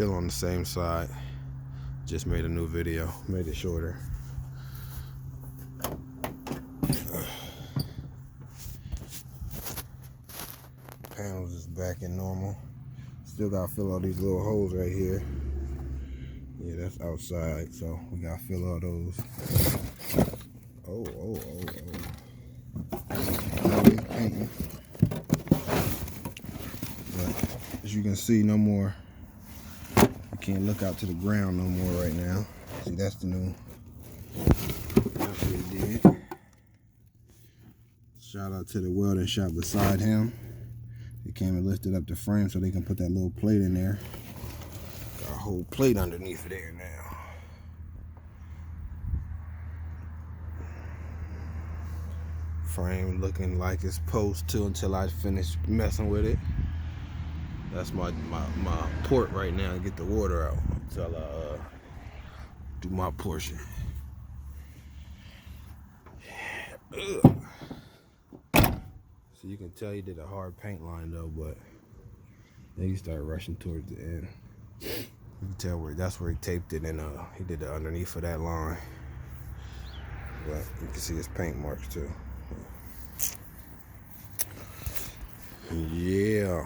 Still on the same side. Just made a new video, made it shorter. Panels is back in normal. Still gotta fill all these little holes right here. Yeah, that's outside, so we gotta fill all those. Oh. Painting. But as you can see, no more. You can't look out to the ground no more right now. See, that's the new. That's what he did. Shout out to the welding shop beside him. They came and lifted up the frame so they can put that little plate in there. Got a whole plate underneath there now. Frame looking like it's supposed to until I finish messing with it. That's my port right now to get the water out until I do my portion. Ugh. So you can tell he did a hard paint line though, but then he started rushing towards the end. You can tell that's where he taped it, and he did the underneath of that line. But you can see his paint marks too. Yeah.